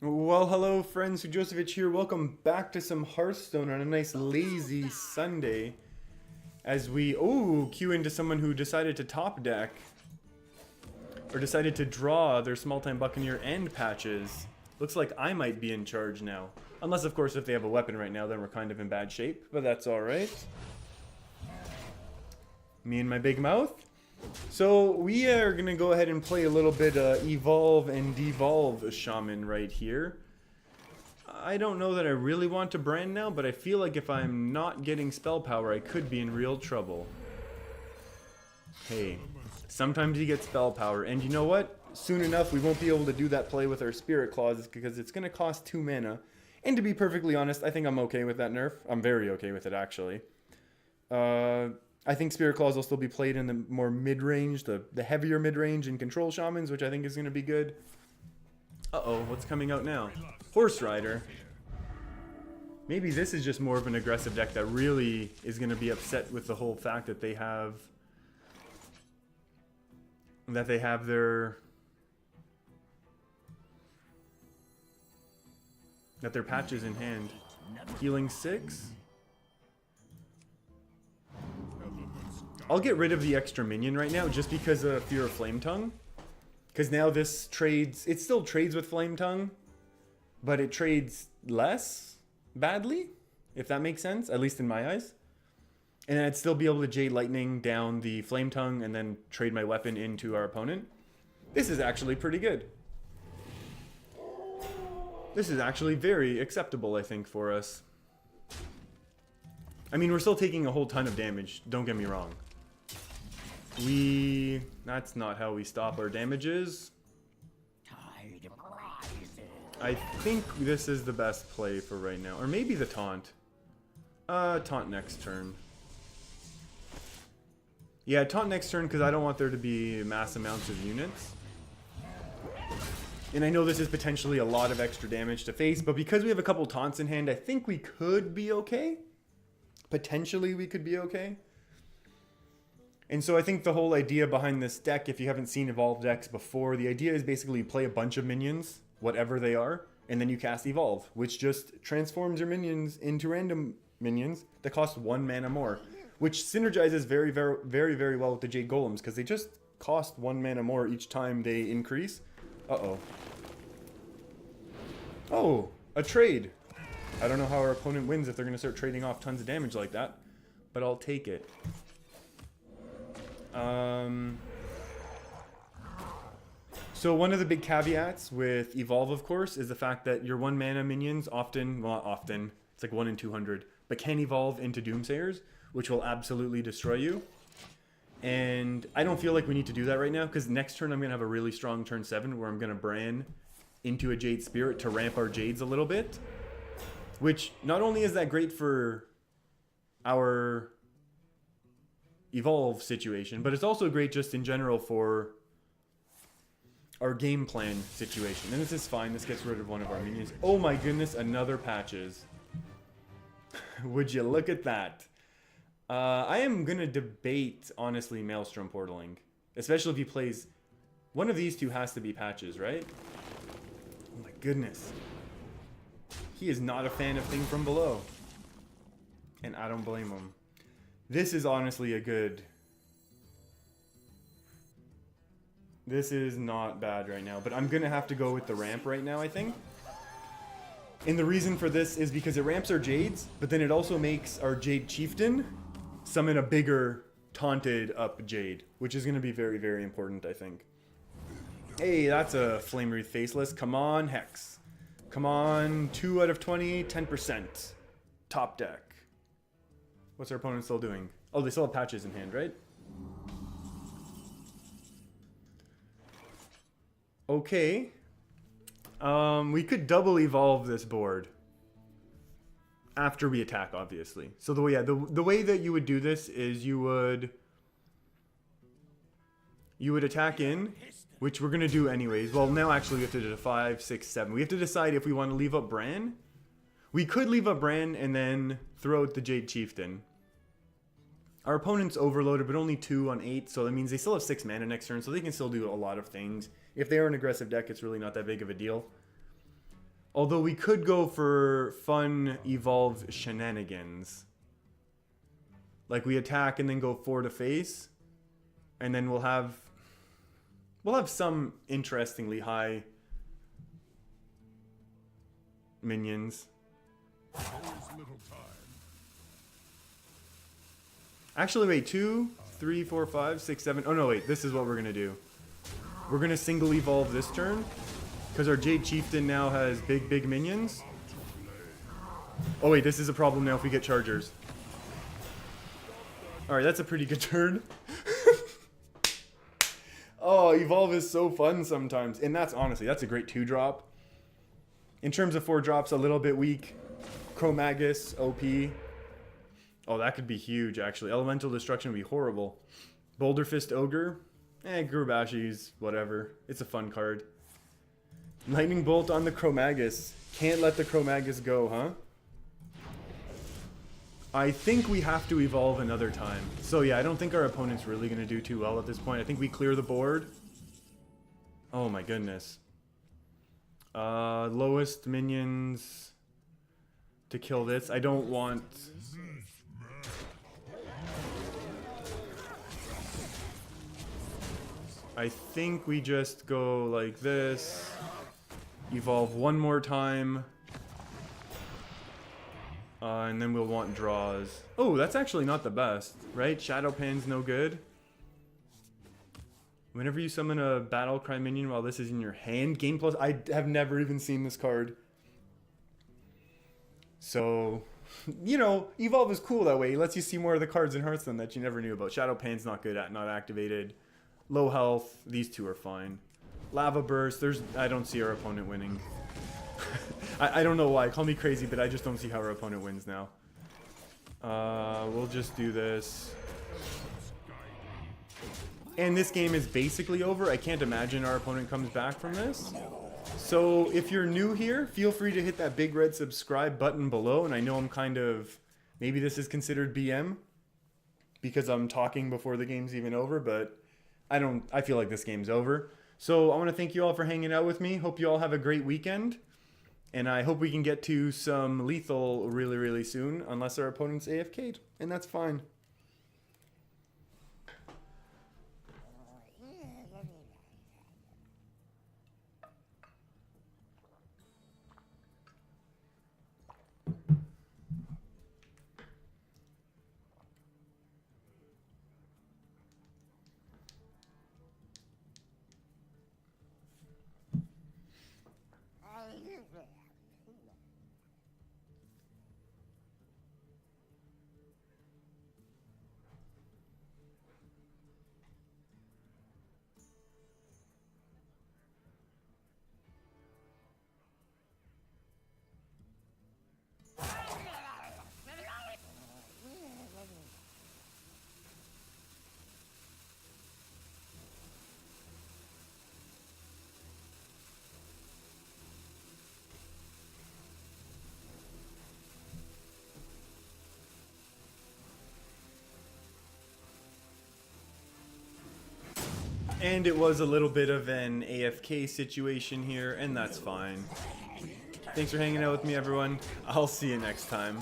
Well, hello friends, Josevich here. Welcome back to some Hearthstone on a nice lazy Sunday. As we, queue into someone who decided to top deck. Or decided to draw their small-time Buccaneer and patches. Looks like I might be in charge now. Unless, of course, if they have a weapon right now, then we're kind of in bad shape. But that's alright. Me and my big mouth. So we are going to go ahead and play a little bit Evolve and Devolve Shaman right here. I don't know that I really want to brand now, but I feel like if I'm not getting spell power, I could be in real trouble. Hey, sometimes you get spell power, and you know what? Soon enough, we won't be able to do that play with our Spirit Claws because it's going to cost 2 mana. And to be perfectly honest, I think I'm okay with that nerf. I'm very okay with it, actually. I think Spirit Claws will still be played in the more mid-range, the heavier mid-range and Control Shamans, which I think is going to be good. Uh-oh, what's coming out now? Horse Rider. Maybe this is just more of an aggressive deck that really is going to be upset with the whole fact that they have... their patches in hand. Healing 6? I'll get rid of the extra minion right now just because of Fear of Flame Tongue. Because now this trades... It still trades with Flame Tongue, but it trades less badly, if that makes sense, at least in my eyes. And I'd still be able to Jade Lightning down the Flame Tongue and then trade my weapon into our opponent. This is actually pretty good. This is actually very acceptable, I think, for us. I mean, we're still taking a whole ton of damage, don't get me wrong. That's not how we stop our damages. I think this is the best play for right now. Or maybe the taunt. Taunt next turn. Yeah, taunt next turn because I don't want there to be mass amounts of units. And I know this is potentially a lot of extra damage to face, but because we have a couple taunts in hand, I think we could be okay. Potentially we could be okay. And so I think the whole idea behind this deck, if you haven't seen Evolve decks before, the idea is basically you play a bunch of minions, whatever they are, and then you cast Evolve, which just transforms your minions into random minions that cost 1 mana more, which synergizes very, very, very, very well with the Jade Golems, because they just cost 1 mana more each time they increase. Uh-oh. Oh, a trade. I don't know how our opponent wins if they're going to start trading off tons of damage like that, but I'll take it. So one of the big caveats with Evolve, of course, is the fact that your 1 mana minions often, well, not often, it's like 1 in 200, but can evolve into Doomsayers, which will absolutely destroy you. And I don't feel like we need to do that right now, because next turn I'm going to have a really strong turn 7 where I'm going to Bran into a Jade Spirit to ramp our Jades a little bit. Which, not only is that great for our Evolve situation, but it's also great just in general for our game plan situation. And this is fine, this gets rid of one of our minions. Oh my goodness, another patches. Would you look at that? I am going to debate, honestly, Maelstrom portaling. Especially if he plays... One of these two has to be patches, right? Oh my goodness. He is not a fan of Thing from Below. And I don't blame him. This is honestly a good... This is not bad right now. But I'm going to have to go with the ramp right now, I think. And the reason for this is because it ramps our Jades, but then it also makes our Jade Chieftain summon a bigger taunted up Jade, which is going to be very, very important, I think. Hey, that's a Flame Wreath Faceless. Come on, Hex. Come on, 2 out of 20, 10%. Top deck. What's our opponent still doing? Oh, they still have patches in hand, right? Okay. We could double evolve this board. After we attack, obviously. So the way that you would do this is you would attack in, which we're going to do anyways. Well, now actually we have to do 5, 6, 7. We have to decide if we want to leave up Bran. We could leave up Bran and then throw out the Jade Chieftain. Our opponent's overloaded, but only 2 on 8, so that means they still have 6 mana next turn, so they can still do a lot of things. If they are an aggressive deck, it's really not that big of a deal. Although we could go for fun Evolve shenanigans. Like we attack and then go 4 to face. And then we'll have some interestingly high minions. Actually, wait, 2, 3, 4, 5, 6, 7. Oh no, wait, this is what we're gonna do. We're gonna single evolve this turn. Because our Jade Chieftain now has big minions. Oh wait, this is a problem now if we get chargers. Alright, that's a pretty good turn. Oh, Evolve is so fun sometimes. And that's honestly, that's a great 2-drop. In terms of 4 drops, a little bit weak. Chromagus, OP. Oh, that could be huge, actually. Elemental Destruction would be horrible. Boulder Fist Ogre. Gurubashi's whatever. It's a fun card. Lightning Bolt on the Chromagus. Can't let the Chromagus go, huh? I think we have to evolve another time. So yeah, I don't think our opponent's really going to do too well at this point. I think we clear the board. Oh my goodness. Lowest minions to kill this. I don't want... I think we just go like this. Evolve one more time. And then we'll want draws. Oh, that's actually not the best, right? Shadow Pan's no good. Whenever you summon a Battle Cry minion while this is in your hand, Game Plus, I have never even seen this card. So, you know, Evolve is cool that way. It lets you see more of the cards in Hearthstone that you never knew about. Shadow Pan's not good at, not activated. Low health, these two are fine. Lava Burst, I don't see our opponent winning. I don't know why. Call me crazy, but I just don't see how our opponent wins now. We'll just do this. And this game is basically over. I can't imagine our opponent comes back from this. So if you're new here, feel free to hit that big red subscribe button below. And I know I'm kind of... Maybe this is considered BM. Because I'm talking before the game's even over. But I feel like this game's over. So I want to thank you all for hanging out with me. Hope you all have a great weekend. And I hope we can get to some lethal really soon, unless our opponent's AFK'd, and that's fine. And it was a little bit of an AFK situation here, and that's fine. Thanks for hanging out with me, everyone. I'll see you next time.